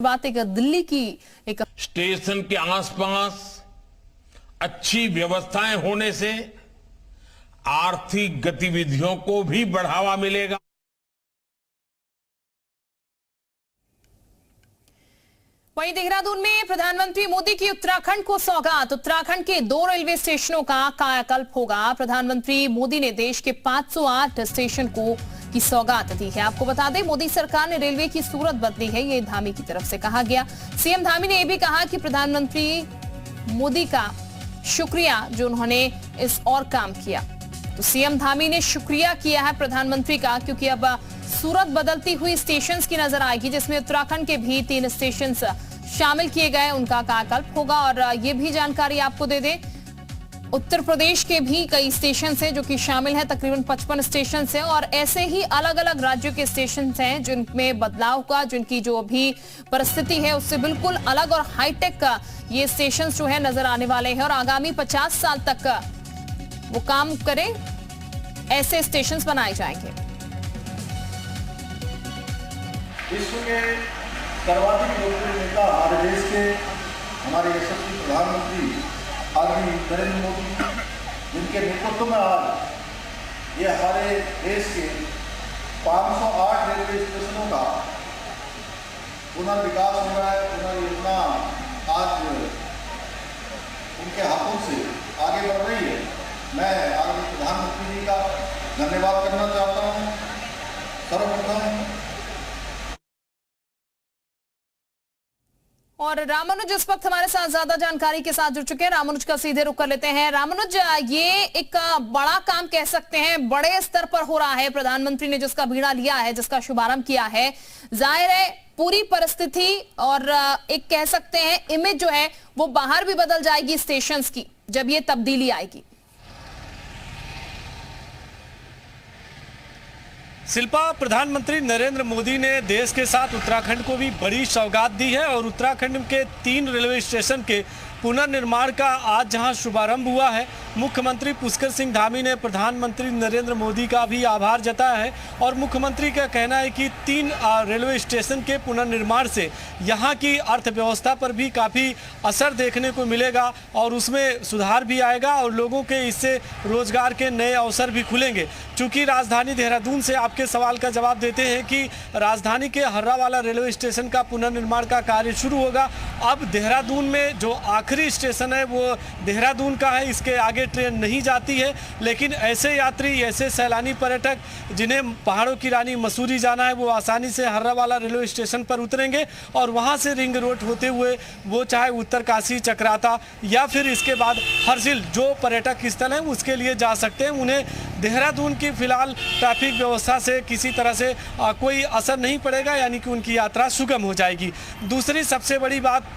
बात एक दिल्ली की एक स्टेशन के आसपास अच्छी व्यवस्थाएं होने से आर्थिक गतिविधियों को भी बढ़ावा मिलेगा। वहीं देहरादून में प्रधानमंत्री मोदी की उत्तराखंड को सौगात। उत्तराखंड के 2 रेलवे स्टेशनों का कायाकल्प होगा। प्रधानमंत्री मोदी ने देश के 508 स्टेशन की सौगात दी है। आपको बता दें, मोदी सरकार ने रेलवे की सूरत बदली है, ये धामी की तरफ से कहा गया। सीएम धामी ने यह भी कहा कि प्रधानमंत्री मोदी का शुक्रिया जो उन्होंने इस और काम किया। तो सीएम धामी ने शुक्रिया किया है प्रधानमंत्री का, क्योंकि अब सूरत बदलती हुई स्टेशंस की नजर आएगी, जिसमें उत्तराखंड के भी 3 स्टेशन शामिल किए गए, उनका कायाकल्प होगा। और ये भी जानकारी आपको दे दें, उत्तर प्रदेश के भी कई स्टेशन हैं जो कि शामिल हैं, तकरीबन 55 स्टेशन हैं। और ऐसे ही अलग अलग राज्यों के स्टेशन हैं जिनमें बदलाव का, जिनकी जो अभी परिस्थिति है उससे बिल्कुल अलग और हाईटेक ये स्टेशन जो है नजर आने वाले हैं। और आगामी 50 साल तक वो काम करें, ऐसे स्टेशन बनाए जाएंगे। विश्व के सर्वाधिक लोकप्रिय नेता हमारे देश के हमारे यशस्वी प्रधानमंत्री आदरणीय नरेंद्र मोदी, जिनके नेतृत्व में आज ये हमारे देश के 508 रेलवे स्टेशनों का पुनर्विकास हो रहा है। पुनर्योजना आज उनके हाथों से आगे बढ़ रही है। मैं आदरणीय प्रधानमंत्री जी का धन्यवाद करना चाहता हूँ। सर्वप्रथम और रामानुज इस वक्त हमारे साथ ज्यादा जानकारी के साथ जुड़ चुके हैं। रामानुज का सीधे रुख कर लेते हैं। रामानुज, ये एक बड़ा काम कह सकते हैं, बड़े स्तर पर हो रहा है। प्रधानमंत्री ने जिसका बीड़ा लिया है, जिसका शुभारंभ किया है, जाहिर है पूरी परिस्थिति और एक कह सकते हैं इमेज जो है वो बाहर भी बदल जाएगी स्टेशंस की, जब ये तब्दीली आएगी। शिल्पा, प्रधानमंत्री नरेंद्र मोदी ने देश के साथ उत्तराखंड को भी बड़ी सौगात दी है और उत्तराखंड के 3 रेलवे स्टेशन के पुनर्निर्माण का आज जहां शुभारंभ हुआ है, मुख्यमंत्री पुष्कर सिंह धामी ने प्रधानमंत्री नरेंद्र मोदी का भी आभार जताया है। और मुख्यमंत्री का कहना है कि 3 रेलवे स्टेशन के पुनर्निर्माण से यहां की अर्थव्यवस्था पर भी काफ़ी असर देखने को मिलेगा और उसमें सुधार भी आएगा और लोगों के इससे रोजगार के नए अवसर भी खुलेंगे। चूँकि राजधानी देहरादून से आपके सवाल का जवाब देते हैं कि राजधानी के हर्रावाला रेलवे स्टेशन का पुनर्निर्माण का कार्य शुरू होगा। अब देहरादून में जो आखिरी स्टेशन है वो देहरादून का है, इसके आगे ट्रेन नहीं जाती है। लेकिन ऐसे यात्री, ऐसे सैलानी पर्यटक जिन्हें पहाड़ों की रानी मसूरी जाना है, वो आसानी से हर्रावाला रेलवे स्टेशन पर उतरेंगे और वहाँ से रिंग रोड होते हुए वो चाहे उत्तरकाशी, चक्राता या फिर इसके बाद हरसिल जो पर्यटक स्थल है उसके लिए जा सकते हैं। उन्हें देहरादून की फिलहाल ट्रैफिक व्यवस्था से किसी तरह से कोई असर नहीं पड़ेगा, यानी कि उनकी यात्रा सुगम हो जाएगी। दूसरी सबसे बड़ी बात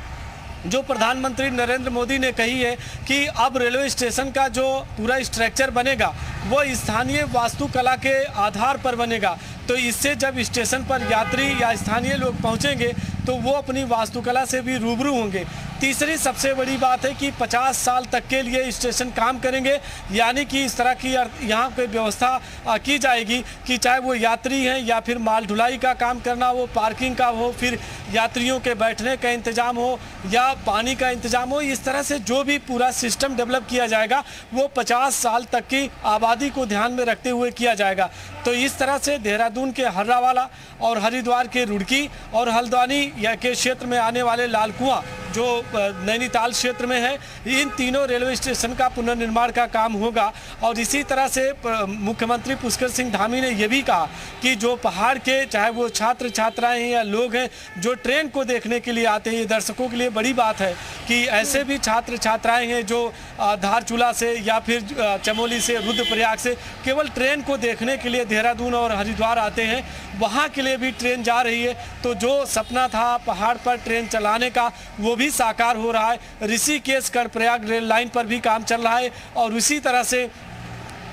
जो प्रधानमंत्री नरेंद्र मोदी ने कही है कि अब रेलवे स्टेशन का जो पूरा स्ट्रक्चर बनेगा वो स्थानीय वास्तुकला के आधार पर बनेगा। तो इससे जब स्टेशन पर यात्री या स्थानीय लोग पहुंचेंगे तो वो अपनी वास्तुकला से भी रूबरू होंगे। तीसरी सबसे बड़ी बात है कि 50 साल तक के लिए स्टेशन काम करेंगे, यानी कि इस तरह की यहाँ पे व्यवस्था की जाएगी कि चाहे वो यात्री हैं या फिर माल ढुलाई का काम करना हो, पार्किंग का हो, फिर यात्रियों के बैठने का इंतजाम हो या पानी का इंतजाम हो, इस तरह से जो भी पूरा सिस्टम डेवलप किया जाएगा वो 50 साल तक की आबादी को ध्यान में रखते हुए किया जाएगा। तो इस तरह से देहरादून के हर्रावाला और हरिद्वार के रुड़की और हल्द्वानी या के क्षेत्र में आने वाले लाल कुआं जो नैनीताल क्षेत्र में है, इन तीनों रेलवे स्टेशन का पुनर्निर्माण का काम होगा। और इसी तरह से मुख्यमंत्री पुष्कर सिंह धामी ने यह भी कहा कि जो पहाड़ के चाहे वो छात्र छात्राएं हैं या लोग हैं जो ट्रेन को देखने के लिए आते हैं, ये दर्शकों के लिए बड़ी बात है कि ऐसे भी छात्र छात्राएं हैं जो धारचूला से या फिर चमोली से, रुद्रप्रयाग से केवल ट्रेन को देखने के लिए देहरादून और हरिद्वार आते हैं, वहाँ के लिए भी ट्रेन जा रही है। तो जो सपना था पहाड़ पर ट्रेन चलाने का वो भी साकार हो रहा है। ऋषिकेश कर्णप्रयाग रेल लाइन पर भी काम चल रहा है और उसी तरह से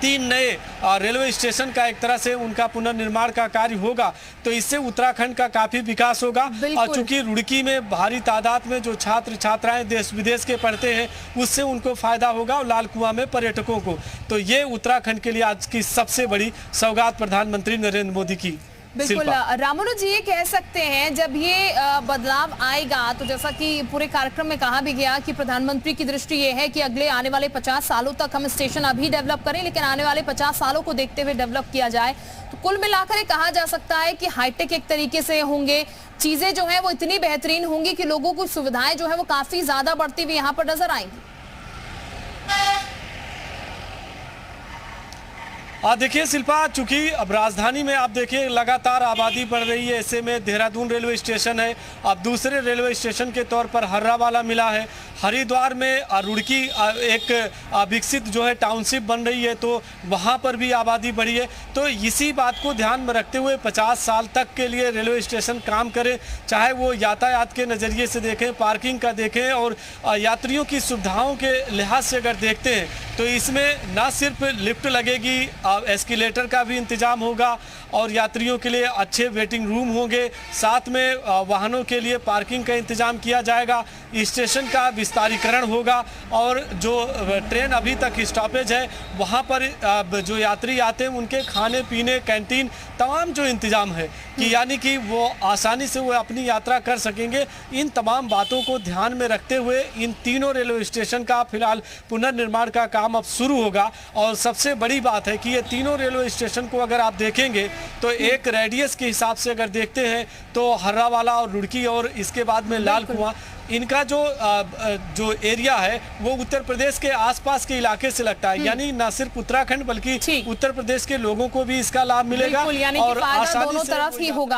3 नए रेलवे स्टेशन का एक तरह से उनका पुनर्निर्माण का कार्य होगा। तो इससे उत्तराखंड का काफी विकास होगा। और चूंकि रुड़की में भारी तादाद में जो छात्र छात्राएं देश विदेश के पढ़ते हैं उससे उनको फायदा होगा और लाल कुआं में पर्यटकों को। तो ये उत्तराखंड के लिए आज की सबसे बड़ी सौगात प्रधानमंत्री नरेंद्र मोदी की। बिल्कुल रामुलु जी, ये कह सकते हैं जब ये बदलाव आएगा तो जैसा कि पूरे कार्यक्रम में कहा भी गया कि प्रधानमंत्री की दृष्टि ये है कि अगले आने वाले 50 सालों तक हम स्टेशन अभी डेवलप करें, लेकिन आने वाले 50 सालों को देखते हुए डेवलप किया जाए। तो कुल मिलाकर ये कहा जा सकता है कि हाईटेक एक तरीके से होंगे, चीजें जो है वो इतनी बेहतरीन होंगी कि लोगों को सुविधाएं जो है वो काफी ज्यादा बढ़ती हुई यहाँ पर नजर आएंगी। देखिए शिल्पा, चूंकि अब राजधानी में आप देखिए लगातार आबादी बढ़ रही है, ऐसे में देहरादून रेलवे स्टेशन है, अब दूसरे रेलवे स्टेशन के तौर पर हर्रावाला मिला है, हरिद्वार में रुड़की एक विकसित जो है टाउनशिप बन रही है, तो वहाँ पर भी आबादी बढ़ी है। तो इसी बात को ध्यान में रखते हुए 50 साल तक के लिए रेलवे स्टेशन काम करे, चाहे वो यातायात के नज़रिए से देखें, पार्किंग का देखें और यात्रियों की सुविधाओं के लिहाज से अगर देखते हैं तो इसमें ना सिर्फ लिफ्ट लगेगी, एस्केलेटर का भी इंतजाम होगा और यात्रियों के लिए अच्छे वेटिंग रूम होंगे, साथ में वाहनों के लिए पार्किंग का इंतजाम किया जाएगा, स्टेशन का विस्तारीकरण होगा और जो ट्रेन अभी तक स्टॉपेज है वहाँ पर जो यात्री आते हैं उनके खाने पीने, कैंटीन, तमाम जो इंतजाम है कि यानी कि वो आसानी से वो अपनी यात्रा कर सकेंगे। इन तमाम बातों को ध्यान में रखते हुए इन तीनों रेलवे स्टेशन का फिलहाल पुनर्निर्माण का काम अब शुरू होगा। और सबसे बड़ी बात है कि ये तीनों रेलवे स्टेशन को अगर आप देखेंगे तो एक रेडियस के हिसाब से अगर देखते हैं तो हर्रावाला और रुड़की और इसके बाद में लाल कुआं, इनका जो एरिया है वो उत्तर प्रदेश के आसपास के इलाके से लगता है, यानी न सिर्फ उत्तराखंड बल्कि उत्तर प्रदेश के लोगों को भी इसका लाभ मिलेगा और आसानी से दोनों तरफ ही होगा।